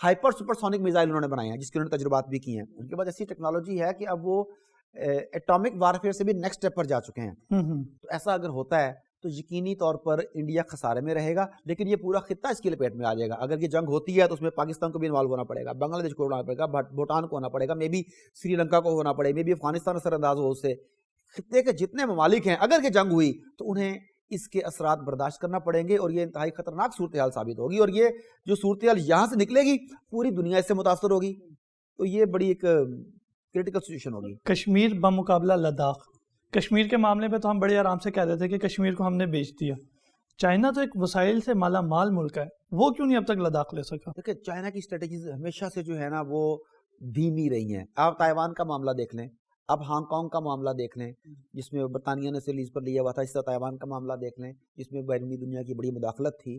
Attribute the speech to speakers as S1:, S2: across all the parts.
S1: Hyper supersonic missile انہوں نے بنائے ہیں جس کے انہوں نے تجربات بھی کی ہیں. ان کے بعد ایسی ٹیکنالوجی ہے کہ اب وہ ایٹامک وارفیئر سے بھی نیکسٹ اسٹیپ پر جا چکے ہیں. تو ایسا اگر ہوتا ہے تو یقینی طور پر انڈیا خسارے میں رہے گا, لیکن یہ پورا خطہ اس کی لپیٹ میں آ جائے گا. اگر یہ جنگ ہوتی ہے تو اس میں پاکستان کو بھی انوالو ہونا پڑے گا, بنگلہ دیش کو ہونا پڑے گا, بھوٹان کو ہونا پڑے گا, مے بی سری لنکا کو ہونا پڑے گا, مے بی افغانستان اثر انداز ہو. اس سے خطے کے جتنے ممالک ہیں اگر یہ جنگ ہوئی تو انہیں اس کے اثرات برداشت کرنا پڑیں گے, اور یہ انتہائی خطرناک صورتحال ثابت ہوگی. اور یہ جو صورتحال یہاں سے نکلے گی پوری دنیا اس سے متاثر ہوگی. تو یہ بڑی ایک کریٹیکل سچویشن ہوگی.
S2: کشمیر بمقابلہ لداخ, کشمیر کے معاملے میں تو ہم بڑے آرام سے کہہ دیتے کہ کشمیر کو ہم نے بیچ دیا. چائنا تو ایک وسائل سے مالا مال ملک ہے, وہ کیوں نہیں اب تک لداخ لے سکا؟
S1: دیکھیں چائنا کی اسٹریٹجیز ہمیشہ سے جو ہے نا وہ دھیمی رہی ہیں. آپ تائیوان کا معاملہ دیکھ لیں, اب ہانگ کانگ کا معاملہ دیکھ لیں جس میں برطانیہ نے اسے لیز پر لیا ہوا تھا, اس طرح تائیوان کا معاملہ دیکھ لیں جس میں بیرونی دنیا کی بڑی مداخلت تھی.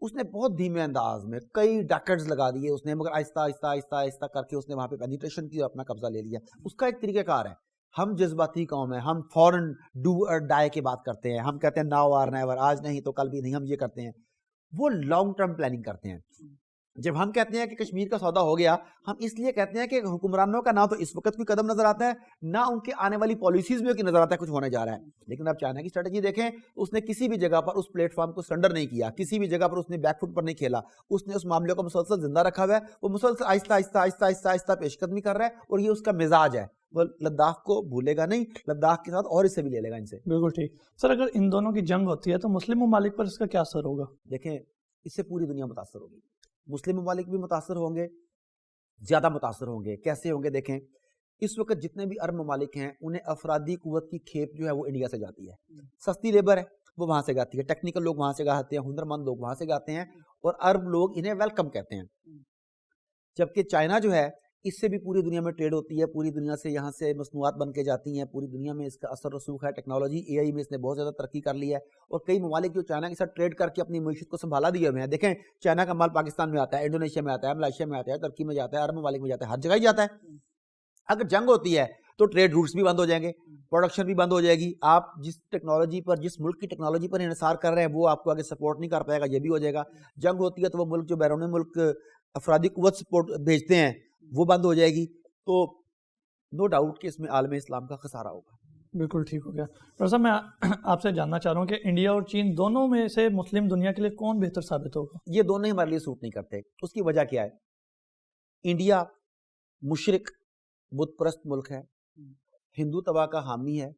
S1: اس نے بہت دھیمے انداز میں کئی ڈیکڈز لگا دیے اس نے, مگر آہستہ آہستہ آہستہ آہستہ کر کے اس نے وہاں پہ پینیٹریشن کی اور اپنا قبضہ لے لیا. اس کا ایک طریقہ کار ہے. ہم جذباتی قوم ہیں, ہم فوراً ڈو اور ڈائی کی بات کرتے ہیں, ہم کہتے ہیں ناؤ اور نیور, آج نہیں تو کل بھی نہیں, ہم یہ کرتے ہیں. وہ لانگ ٹرم پلاننگ کرتے ہیں. جب ہم کہتے ہیں کہ کشمیر کا سودا ہو گیا, ہم اس لیے کہتے ہیں کہ حکمرانوں کا نہ تو اس وقت کوئی قدم نظر آتا ہے, نہ ان کے آنے والی پالیسیز میں نظر آتا ہے کچھ ہونے جا رہا ہے. لیکن اب چائنا کی اسٹریٹجی دیکھیں, اس نے کسی بھی جگہ پر اس پلیٹ فارم کو سرنڈر نہیں کیا, کسی بھی جگہ پر اس نے بیک فٹ پر نہیں کھیلا, اس نے اس معاملے کو مسلسل زندہ رکھا ہوا ہے. وہ مسلسل آہستہ آہستہ آہستہ آہستہ آہستہ پیش قدمی کر رہا ہے, اور یہ اس کا مزاج ہے. وہ لداخ کو بھولے گا نہیں, لداخ کے ساتھ اور اسے بھی لے لے گا ان سے.
S2: بالکل ٹھیک سر. اگر ان دونوں کی جنگ ہوتی ہے تو مسلم ممالک پر اس کا کیا اثر ہوگا؟
S1: دیکھیں اس سے پوری دنیا متاثر ہوگی. مسلم ممالک بھی متاثر ہوں گے, زیادہ متاثر ہوں گے. کیسے ہوں گے؟ دیکھیں اس وقت جتنے بھی عرب ممالک ہیں انہیں افرادی قوت کی کھیپ جو ہے وہ انڈیا سے جاتی ہے. سستی لیبر ہے وہ وہاں سے جاتی ہے, ٹیکنیکل لوگ وہاں سے جاتے ہیں, ہنرمند لوگ وہاں سے جاتے ہیں, اور عرب لوگ انہیں ویلکم کہتے ہیں. جبکہ چائنا جو ہے اس سے بھی پوری دنیا میں ٹریڈ ہوتی ہے, پوری دنیا سے یہاں سے مصنوعات بن کے جاتی ہیں, پوری دنیا میں اس کا اثر رسوخ ہے. ٹیکنالوجی اے آئی میں اس نے بہت زیادہ ترقی کر لی ہے, اور کئی ممالک جو چائنا کے ساتھ ٹریڈ کر کے اپنی معیشت کو سنبھالا دیے ہوئے ہیں. دیکھیں چائنا کا مال پاکستان میں آتا ہے, انڈونیشیا میں آتا ہے, ملائیشیا میں آتا ہے, ترکی میں جاتا ہے, عرب ممالک میں جاتا ہے, ہر جگہ ہی جاتا ہے. اگر جنگ ہوتی ہے تو ٹریڈ روٹس بھی بند ہو جائیں گے, پروڈکشن بھی بند ہو جائے گی. آپ جس ٹیکنالوجی پر, جس ملک کی ٹیکنالوجی پر انحصار کر رہے ہیں وہ آپ کو آگے سپورٹ نہیں کر پائے گا, یہ بھی ہو جائے گا. جنگ ہوتی ہے تو وہ ملک جو بیرون ملک افرادی قوت سپورٹ بھیجتے ہیں وہ بند ہو جائے گی. تو نو ڈاؤٹ کہ اس میں عالم اسلام کا خسارہ ہوگا.
S2: بالکل ٹھیک ہو گیا. ڈاکٹر صاحب میں آپ سے جاننا چاہ رہا ہوں کہ انڈیا اور چین دونوں میں سے مسلم دنیا کے لیے کون بہتر ثابت ہوگا؟
S1: یہ دونوں ہی ہمارے لیے سوٹ نہیں کرتے. اس کی وجہ کیا ہے؟ انڈیا مشرق بت پرست ملک ہے, ہندو طبع کا حامی ہے,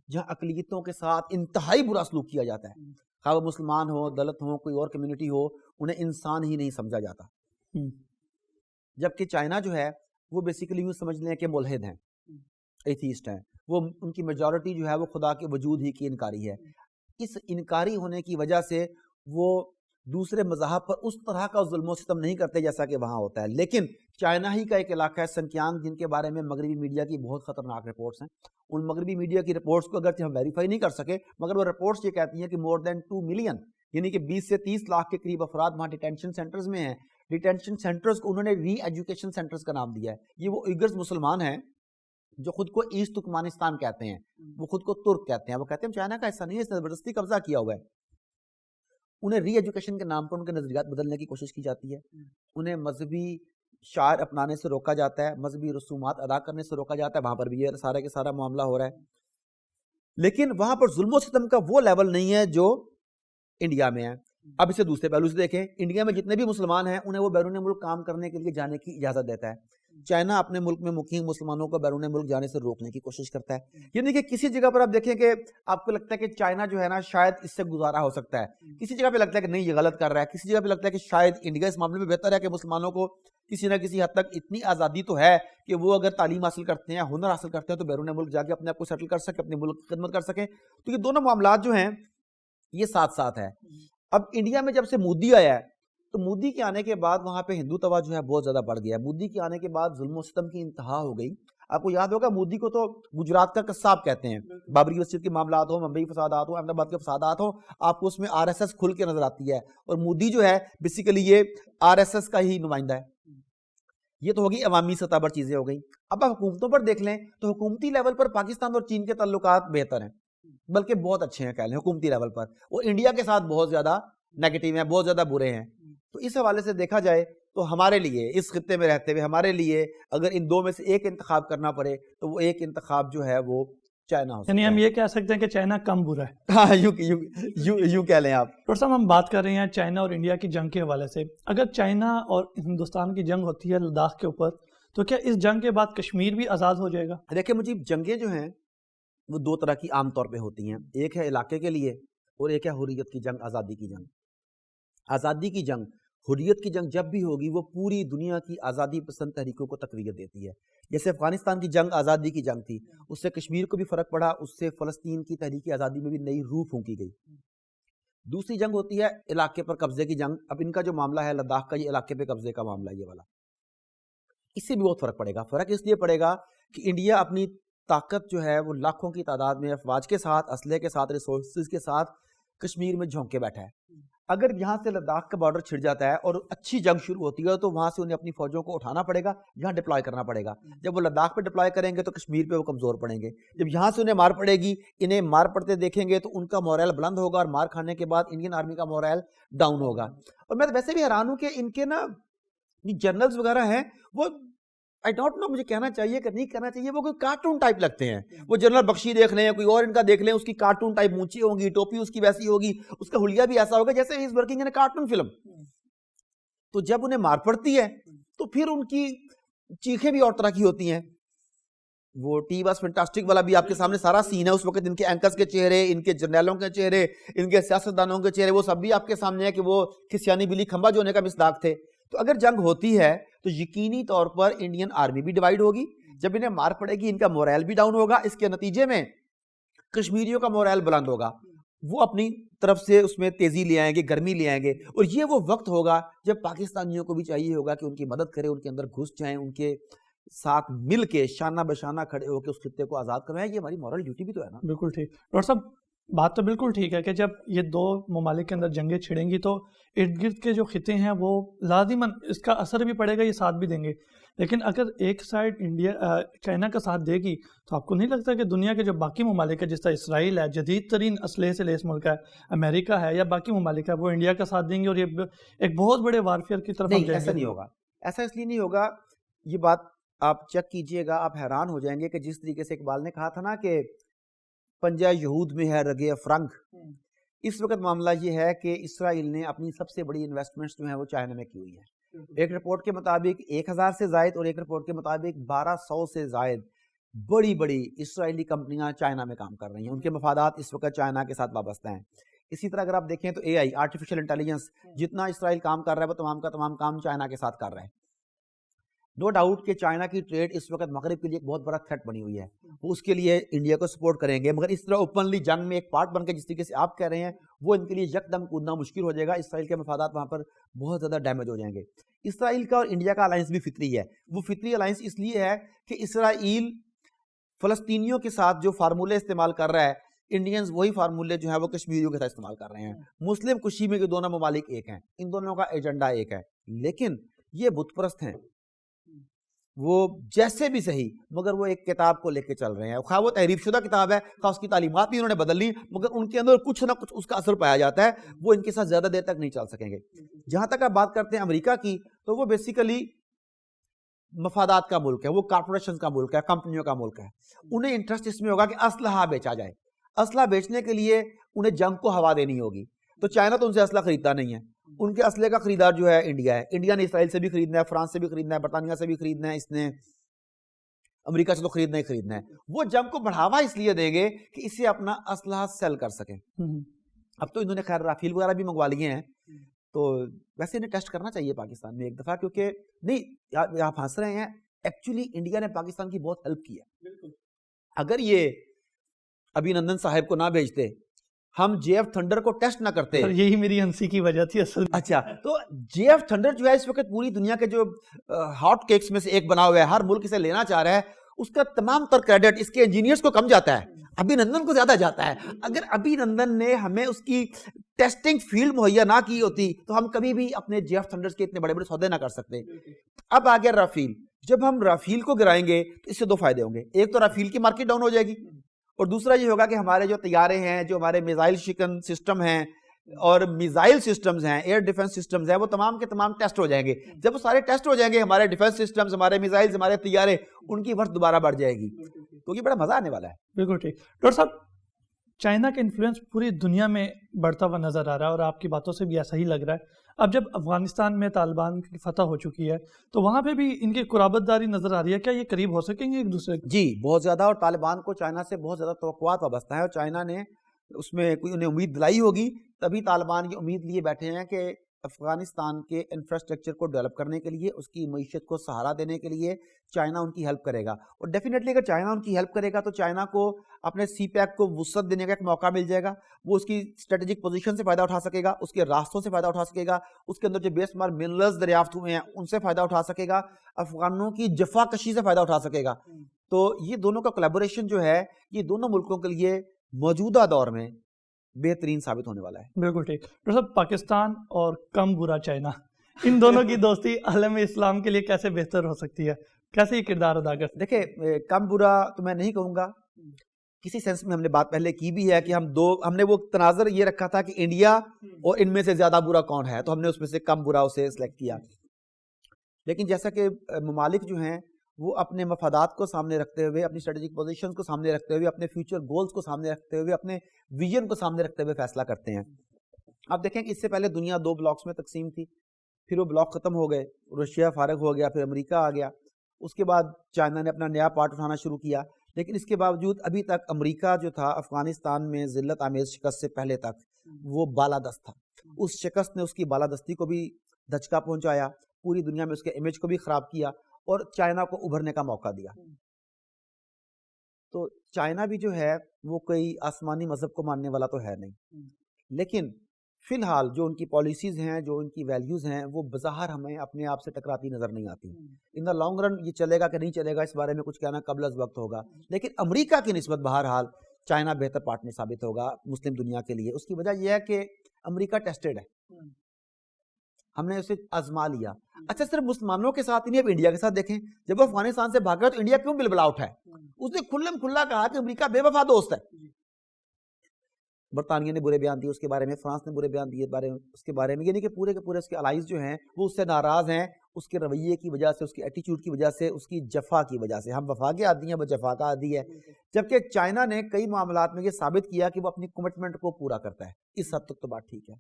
S1: جہاں اقلیتوں کے ساتھ انتہائی برا سلوک کیا جاتا ہے. خواہ وہ مسلمان ہو, دلت ہو, کوئی اور کمیونٹی ہو, انہیں انسان ہی نہیں سمجھا جاتا. جبکہ چائنا جو ہے وہ بیسیکلی یوں سمجھ لیں کہ ملحد ہیں, ایتھیسٹ ہیں. وہ ان کی میجورٹی جو ہے وہ خدا کے وجود ہی کی انکاری ہے. اس انکاری ہونے کی وجہ سے وہ دوسرے مذاہب پر اس طرح کا ظلم و ستم نہیں کرتے جیسا کہ وہاں ہوتا ہے. لیکن چائنا ہی کا ایک علاقہ ہے سنکیانگ, جن کے بارے میں مغربی میڈیا کی بہت خطرناک رپورٹس ہیں. ان مغربی میڈیا کی رپورٹس کو اگرچہ ہم ویریفائی نہیں کر سکے, مگر وہ رپورٹس یہ کہتی ہیں کہ مور دین 2 ملین یعنی کہ 20 سے 30 لاکھ کے قریب افراد وہاں ڈیٹینشن سینٹرز میں ہیں. ڈیٹینشن سینٹرز کو انہوں نے ری ایجوکیشن سینٹرز کا نام دیا ہے. یہ وہ ایگرز مسلمان ہیں جو خود کو ایسٹ ترکمانستان کہتے ہیں, وہ خود کو ترک کہتے ہیں. وہ کہتے ہیں چائنا کا ایسا نہیں ہے, اس نے زبردستی قبضہ کیا ہوا ہے. انہیں ری ایجوکیشن کے نام پر ان کے نظریات بدلنے کی کوشش کی جاتی ہے. انہیں مذہبی شعائر اپنانے سے روکا جاتا ہے, مذہبی رسومات ادا کرنے سے روکا جاتا ہے. وہاں پر بھی یہ سارا کے سارا معاملہ ہو رہا ہے. لیکن وہاں پر ظلم و ستم کا وہ لیول نہیں ہے جو انڈیا میں ہے. اب اسے دوسرے پہلو سے دیکھیں, انڈیا میں جتنے بھی مسلمان ہیں انہیں وہ بیرون ملک کام کرنے کے لیے جانے کی اجازت دیتا ہے. چائنا اپنے ملک میں مقیم مسلمانوں کو بیرون ملک جانے سے روکنے کی کوشش کرتا ہے. یعنی کہ کسی جگہ پر آپ دیکھیں کہ آپ کو لگتا ہے کہ چائنا جو ہے نا شاید اس سے گزارا ہو سکتا ہے, کسی جگہ پہ لگتا ہے کہ نہیں یہ غلط کر رہا ہے, کسی جگہ پہ لگتا ہے کہ شاید انڈیا اس معاملے میں بہتر ہے کہ مسلمانوں کو کسی نہ کسی حد تک اتنی آزادی تو ہے کہ وہ اگر تعلیم حاصل کرتے ہیں, ہنر حاصل کرتے ہیں, تو بیرون ملک جا کے اپنے آپ کو سیٹل کر سکیں, اپنے ملک کی خدمت کر سکیں. تو یہ دونوں معاملات جو ہیں یہ ساتھ ساتھ ہے. اب انڈیا میں جب سے مودی آیا ہے تو مودی کے آنے کے بعد وہاں پہ ہندو طبع جو ہے بہت زیادہ بڑھ گیا ہے. مودی کے آنے کے بعد ظلم و ستم کی انتہا ہو گئی. آپ کو یاد ہوگا مودی کو تو گجرات کا قصاب کہتے ہیں. بابری مسجد کے معاملات ہوں, ممبئی فسادات ہوں, احمد آباد کے فسادات ہوں, آپ کو اس میں آر ایس ایس کھل کے نظر آتی ہے. اور مودی جو ہے بیسیکلی یہ آر ایس ایس کا ہی نمائندہ ہے. یہ تو ہوگی عوامی سطح پر چیزیں ہو گئی. اب آپ حکومتوں پر دیکھ لیں تو حکومتی لیول پر پاکستان اور چین کے تعلقات بہتر ہیں, بلکہ بہت اچھے ہیں کہہ لیں حکومتی لیول پر. وہ انڈیا کے ساتھ بہت زیادہ نیگیٹو ہیں, بہت زیادہ برے ہیں. تو اس حوالے سے دیکھا جائے تو ہمارے لیے اس خطے میں رہتے ہوئے ہمارے لیے اگر ان دو میں سے ایک انتخاب کرنا پڑے تو وہ ایک انتخاب جو ہے وہ چائنا ہو سکتا ہے.
S2: یعنی ہم یہ کہہ سکتے ہیں کہ چائنا کم برا ہے.
S1: ہاں یوں کہہ لیں آپ.
S2: ڈاکٹر صاحب ہم بات کر رہے ہیں چائنا اور انڈیا کی جنگ کے حوالے سے. اگر چائنا اور ہندوستان کی جنگ ہوتی ہے لداخ کے اوپر تو کیا اس جنگ کے بعد کشمیر بھی آزاد ہو جائے گا؟
S1: دیکھیں مجھے جنگیں جو ہیں وہ دو طرح کی عام طور پہ ہوتی ہیں. ایک ہے علاقے کے لیے اور ایک ہے حریت کی جنگ, آزادی کی جنگ. آزادی کی جنگ, حریت کی جنگ جب بھی ہوگی وہ پوری دنیا کی آزادی پسند تحریکوں کو تقویت دیتی ہے. جیسے افغانستان کی جنگ آزادی کی جنگ تھی, اس سے کشمیر کو بھی فرق پڑا, اس سے فلسطین کی تحریک آزادی میں بھی نئی روح پھونکی گئی. دوسری جنگ ہوتی ہے علاقے پر قبضے کی جنگ. اب ان کا جو معاملہ ہے لداخ کا, یہ علاقے پہ قبضے کا معاملہ ہے یہ والا. اس سے بھی بہت فرق پڑے گا. فرق اس لیے پڑے گا کہ انڈیا اپنی طاقت جو ہے وہ لاکھوں کی تعداد میں افواج کے ساتھ, اسلحے کے ساتھ, ریسورسز کے ساتھ کشمیر میں جھونک کے بیٹھا ہے. اگر یہاں سے لداخ کا بارڈر چھڑ جاتا ہے اور اچھی جنگ شروع ہوتی ہے تو وہاں سے انہیں اپنی فوجوں کو اٹھانا پڑے گا, یہاں ڈپلوائے کرنا پڑے گا. جب وہ لداخ پہ ڈپلوائے کریں گے تو کشمیر پہ وہ کمزور پڑیں گے. جب یہاں سے انہیں مار پڑے گی, انہیں مار پڑتے دیکھیں گے تو ان کا مورائل بلند ہوگا, اور مار کھانے کے بعد انڈین آرمی کا مورائل ڈاؤن ہوگا. اور میں ویسے بھی حیران ہوں کہ ان کے نا جنرلز وغیرہ ہیں وہ I don't know, مجھے کہنا چاہیے کہ نہیں کہنا چاہیے, وہ کوئی کارٹون ٹائپ لگتے ہیں. وہ جنرل بخشی دیکھ لیں, کوئی اور ان کا دیکھ لیں, اس کی کارٹون ٹائپ مونچھی ہوں گی, ٹوپی اس کی ویسی ہوگی, اس کا حلیہ بھی ایسا ہوگا جیسے ہی is working in cartoon film. تو جب انہیں مار پڑتی ہے تو پھر ان کی چیخیں بھی اور طرح کی ہوتی ہیں. وہ ٹی واز فینٹاسٹک والا بھی آپ کے سامنے سارا سین ہے. اس وقت ان کے اینکرز کے چہرے, ان کے جرنیلوں کے چہرے, ان کے سیاستدانوں کے چہرے, وہ سب بھی آپ کے سامنے ہے کہ وہ کسیانی بلی کھمبا جو ہونے کا مصداق تھے. تو اگر جنگ ہوتی ہے تو یقینی طور پر انڈین آرمی بھی ڈیوائیڈ ہوگی. جب انہیں مار پڑے گی ان کا مورائل بھی ڈاؤن ہوگا. اس کے نتیجے میں کشمیریوں کا مورائل بلند ہوگا, وہ اپنی طرف سے اس میں تیزی لے آئیں گے, گرمی لے آئیں گے. اور یہ وہ وقت ہوگا جب پاکستانیوں کو بھی چاہیے ہوگا کہ ان کی مدد کریں, ان کے اندر گھس جائیں, ان کے ساتھ مل کے شانہ بشانہ کھڑے ہو کے اس خطے کو آزاد کروائیں. یہ ہماری مورل ڈیوٹی بھی تو ہے نا.
S2: بالکل ٹھیک ڈاکٹر صاحب, بات تو بالکل ٹھیک ہے کہ جب یہ دو ممالک کے اندر جنگیں چھڑیں گی تو ارد گرد کے جو خطے ہیں وہ لازماً اس کا اثر بھی پڑے گا, یہ ساتھ بھی دیں گے. لیکن اگر ایک سائڈ انڈیا چائنا کا ساتھ دے گی تو آپ کو نہیں لگتا کہ دنیا کے جو باقی ممالک ہے, جس طرح اسرائیل ہے, جدید ترین اسلحے سے لیس ملک ہے, امریکہ ہے یا باقی ممالک ہے, وہ انڈیا کا ساتھ دیں گے اور یہ ایک بہت بڑے وارفیئر کی طرف
S1: نہیں, ایسا نہیں ہوگا. ایسا اس لیے نہیں ہوگا, یہ بات آپ چیک کیجئے گا, آپ حیران ہو جائیں گے کہ جس طریقے سے اقبال نے کہا تھا نا کہ پنجہ یہود میں ہے رگے افرنگ, اس وقت معاملہ یہ ہے کہ اسرائیل نے اپنی سب سے بڑی انویسٹمنٹس جو ہیں وہ چائنا میں کی ہوئی ہے. ایک رپورٹ کے مطابق 1000 سے زائد اور ایک رپورٹ کے مطابق 1200 سے زائد بڑی بڑی اسرائیلی کمپنیاں چائنا میں کام کر رہی ہیں. ان کے مفادات اس وقت چائنا کے ساتھ وابستہ ہیں. اسی طرح اگر آپ دیکھیں تو AI, آرٹیفیشل انٹیلیجنس, جتنا اسرائیل کام کر رہا ہے وہ تمام کا تمام کام چائنا کے ساتھ کر رہا ہے. نو ڈاؤٹ کہ چائنا کی ٹریڈ اس وقت مغرب کے لیے ایک بہت بڑا تھریٹ بنی ہوئی ہے, وہ اس کے لیے انڈیا کو سپورٹ کریں گے, مگر اس طرح اوپنلی جنگ میں ایک پارٹ بن کے جس طریقے سے آپ کہہ رہے ہیں وہ ان کے لیے یکدم کودنا مشکل ہو جائے گا. اسرائیل کے مفادات وہاں پر بہت زیادہ ڈیمیج ہو جائیں گے. اسرائیل کا اور انڈیا کا الائنس بھی فطری ہے. وہ فطری الائنس اس لیے ہے کہ اسرائیل فلسطینیوں کے ساتھ جو فارمولے استعمال کر رہا ہے, انڈینز وہی فارمولے جو ہیں وہ کشمیریوں کے ساتھ استعمال کر رہے ہیں. مسلم کشی میں کے دونوں ممالک ایک ہیں, ان دونوں کا ایجنڈا ایک ہے, لیکن یہ بت پرست ہیں. وہ جیسے بھی صحیح مگر وہ ایک کتاب کو لے کے چل رہے ہیں, خواہ وہ تحریف شدہ کتاب ہے, خواہ اس کی تعلیمات بھی انہوں نے بدل لی, مگر ان کے اندر کچھ نہ کچھ اس کا اثر پایا جاتا ہے. وہ ان کے ساتھ زیادہ دیر تک نہیں چل سکیں گے. جہاں تک آپ بات کرتے ہیں امریکہ کی, تو وہ بیسیکلی مفادات کا ملک ہے, وہ کارپوریشن کا ملک ہے, کمپنیوں کا ملک ہے. انہیں انٹرسٹ اس میں ہوگا کہ اسلحہ بیچا جائے. اسلحہ بیچنے کے لیے انہیں جنگ کو ہوا دینی ہوگی. تو چائنا تو ان سے اسلحہ خریدتا نہیں ہے, ان کے اسلحے کا خریدار جو ہے انڈیا ہے. انڈیا نے اسرائیل سے بھی خریدنا ہے, فرانس سے بھی خریدنا ہے, برطانیہ سے بھی خریدنا ہے, اس نے امریکہ سے تو خریدنا ہی خریدنا ہے. وہ جنگ کو بڑھاوا اس لیے دیں گے کہ اسے اپنا اسلحہ سیل کر سکیں. اب تو انہوں نے خیر رافیل وغیرہ بھی منگوا لیے ہیں, تو ویسے انہیں ٹیسٹ کرنا چاہیے پاکستان میں ایک دفعہ, کیونکہ نہیں آپ ہنس رہے ہیں, ایکچولی انڈیا نے پاکستان کی بہت ہیلپ کی ہے. اگر یہ ابھینندن صاحب کو نہ بھیجتے, ہم JF تھنڈر کو ٹیسٹ نہ کرتے,
S2: یہی میری ہنسی کی وجہ تھی اصل.
S1: اچھا, تو JF تھنڈر جو ہے اس وقت پوری دنیا کے جو ہاٹ کیکس میں سے ایک بنا ہوا ہے, ہر ملک اسے لینا چاہ رہا ہے, اس کا تمام تر کریڈٹ اس کے انجینئرز کو کم جاتا ہے, ابھینندن کو زیادہ جاتا ہے. اگر ابھینندن نے ہمیں اس کی ٹیسٹنگ فیلڈ مہیا نہ کی ہوتی تو ہم کبھی بھی اپنے JF تھنڈرز کے اتنے بڑے بڑے سودے نہ کر سکتے. اب آ گیا رافیل. جب ہم رافیل کو گرائیں گے تو اس سے دو فائدے ہوں گے. ایک تو رافیل کی مارکیٹ ڈاؤن ہو جائے گی, اور دوسرا یہ ہوگا کہ ہمارے جو طیارے ہیں, جو ہمارے میزائل شکن سسٹم ہیں, اور میزائل سسٹمز ہیں, ایئر ڈیفنس سسٹمز ہیں, وہ تمام کے تمام ٹیسٹ ہو جائیں گے. جب وہ سارے ٹیسٹ ہو جائیں گے, ہمارے ڈیفنس سسٹمز, ہمارے میزائلز, ہمارے طیارے, ان کی ورث دوبارہ بڑھ جائے گی. تو یہ بڑا مزہ آنے والا ہے.
S2: بالکل ٹھیک. ڈاکٹر صاحب, چائنا کا انفلوئنس پوری دنیا میں بڑھتا ہوا نظر آ رہا ہے, اور آپ کی باتوں سے بھی ایسا ہی لگ رہا ہے. اب جب افغانستان میں طالبان کی فتح ہو چکی ہے, تو وہاں پہ بھی ان کی قرابت داری نظر آ رہی ہے. کیا یہ قریب ہو سکیں گے ایک دوسرے کے؟
S1: جی بہت زیادہ, اور طالبان کو چائنا سے بہت زیادہ توقعات وابستہ ہیں, اور چائنا نے اس میں کوئی انہیں امید دلائی ہوگی, تبھی طالبان یہ امید لیے بیٹھے ہیں کہ افغانستان کے انفراسٹرکچر کو ڈیولپ کرنے کے لیے, اس کی معیشت کو سہارا دینے کے لیے چائنا ان کی ہیلپ کرے گا. اور ڈیفینیٹلی اگر چائنا ان کی ہیلپ کرے گا تو چائنا کو اپنے سی پیک کو وسعت دینے کا ایک موقع مل جائے گا. وہ اس کی اسٹریٹجک پوزیشن سے فائدہ اٹھا سکے گا, اس کے راستوں سے فائدہ اٹھا سکے گا, اس کے اندر جو بے شمار منرلز دریافت ہوئے ہیں ان سے فائدہ اٹھا سکے گا, افغانوں کی جفا کشی سے فائدہ اٹھا سکے گا. تو یہ دونوں کا کولیبوریشن جو ہے, یہ دونوں ملکوں کے لیے موجودہ دور میں بہترین ثابت ہونے والا ہے.
S2: بالکل ٹھیک. ڈاکٹر صاحب, پاکستان اور کم برا چائنا, ان دونوں کی دوستی عالم اسلام کے لیے کیسے بہتر ہو سکتی ہے, کیسے یہ کردار ادا کر؟
S1: دیکھیں, کم برا تو میں نہیں کہوں گا, کسی سینس میں ہم نے بات پہلے کی بھی ہے کہ ہم نے وہ تناظر یہ رکھا تھا کہ انڈیا اور ان میں سے زیادہ برا کون ہے, تو ہم نے اس میں سے کم برا اسے سلیکٹ کیا. لیکن جیسا کہ ممالک جو ہیں وہ اپنے مفادات کو سامنے رکھتے ہوئے, اپنی اسٹریٹجک پوزیشنز کو سامنے رکھتے ہوئے, اپنے فیوچر گولز کو سامنے رکھتے ہوئے, اپنے ویژن کو سامنے رکھتے ہوئے فیصلہ کرتے ہیں. آپ دیکھیں کہ اس سے پہلے دنیا 2 بلاکس میں تقسیم تھی, پھر وہ بلاک ختم ہو گئے, رشیا فارغ ہو گیا, پھر امریکہ آ گیا, اس کے بعد چائنا نے اپنا نیا پارٹ اٹھانا شروع کیا. لیکن اس کے باوجود ابھی تک امریکہ جو تھا افغانستان میں ذلت آمیز شکست سے پہلے تک وہ بالادست تھا. اس شکست نے اس کی بالادستی کو بھی دھچکا پہنچایا, پوری دنیا میں اس کے امیج کو بھی خراب کیا, اور چائنا کو ابھرنے کا موقع دیا. تو چائنا بھی جو ہے وہ کوئی آسمانی مذہب کو ماننے والا تو ہے نہیں, لیکن فی الحال جو ان کی پالیسیز ہیں, جو ان کی ویلیوز ہیں, وہ بظاہر ہمیں اپنے آپ سے ٹکراتی نظر نہیں آتی. ان دا لانگ رن یہ چلے گا کہ نہیں چلے گا, اس بارے میں کچھ کہنا قبل از وقت ہوگا, لیکن امریکہ کی نسبت بہرحال چائنا بہتر پارٹنر ثابت ہوگا مسلم دنیا کے لیے. اس کی وجہ یہ ہے کہ امریکہ ٹیسٹڈ ہے, ہم نے اسے آزما لیا. اچھا, صرف مسلمانوں کے ساتھ نہیں, اب انڈیا کے ساتھ دیکھیں, جب وہ افغانستان سے بھاگا تو انڈیا کیوں بلبلا اٹھا ہے؟ اس نے کھلم کھلا کہا کہ امریکہ بے وفا دوست ہے. برطانیہ نے برے بیان دیے اس کے بارے میں, فرانس نے برے بیان دیے اس کے بارے میں, یعنی کہ پورے کے پورے اس کے الائز جو ہیں وہ اس سے ناراض ہیں, اس کے رویے کی وجہ سے, اس کی ایٹیٹیوڈ کی وجہ سے, اس کی جفا کی وجہ سے. ہم وفا کے عادی ہیں, وہ جفا کا عادی ہے. جبکہ چائنا نے کئی معاملات میں یہ ثابت کیا کہ وہ اپنی کمٹمنٹ کو پورا کرتا ہے. اس حد تک تو بات ٹھیک ہے,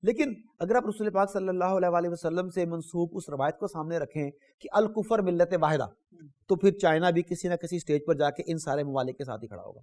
S1: لیکن اگر آپ رسول پاک صلی اللہ علیہ وآلہ وسلم سے منسوب اس روایت کو سامنے رکھیں کہ الکفر ملت واحدہ, تو پھر چائنا بھی کسی نہ کسی سٹیج پر جا کے ان سارے ممالک کے ساتھ ہی کھڑا ہوگا.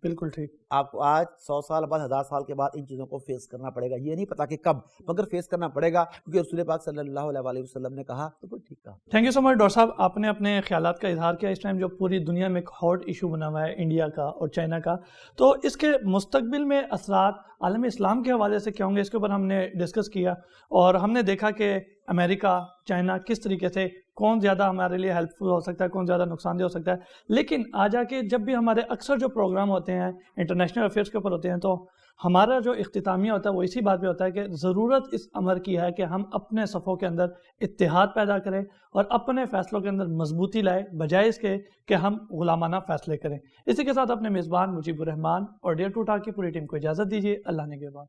S2: بالکل ٹھیک.
S1: آپ کو آج 100 سال بعد, 1000 سال کے بعد ان چیزوں کو فیس کرنا پڑے گا, یہ نہیں پتا کہ کب, مگر فیس کرنا پڑے گا, کیونکہ رسول پاک صلی اللہ علیہ وآلہ وسلم نے کہا تو پھر ٹھیک کہا.
S2: Thank you so much doctor صاحب, آپ نے اپنے خیالات کا اظہار کیا اس ٹائم جو پوری دنیا میں ایک ہاٹ ایشو بنا ہوا ہے انڈیا کا اور چائنا کا. تو اس کے مستقبل میں اثرات عالم اسلام کے حوالے سے کیا ہوں گے, اس کے اوپر ہم نے ڈسکس کیا, اور ہم نے دیکھا کہ امریکہ, چائنا کس طریقے سے, کون زیادہ ہمارے لیے ہیلپ فل ہو سکتا ہے, کون زیادہ نقصان دہ ہو سکتا ہے. لیکن آ جا کے جب بھی ہمارے اکثر جو پروگرام ہوتے ہیں انٹرنیشنل افیئرس کے اوپر ہوتے ہیں, تو ہمارا جو اختتامیہ ہوتا ہے وہ اسی بات پہ ہوتا ہے کہ ضرورت اس امر کی ہے کہ ہم اپنے صفوں کے اندر اتحاد پیدا کریں اور اپنے فیصلوں کے اندر مضبوطی لائیں, بجائے اس کے کہ ہم غلامانہ فیصلے کریں. اسی کے ساتھ اپنے میزبان مجیب الرحمان اور ڈیئر ٹو ٹاک کی پوری ٹیم کو اجازت دیجیے. اللہ نے کے بعد.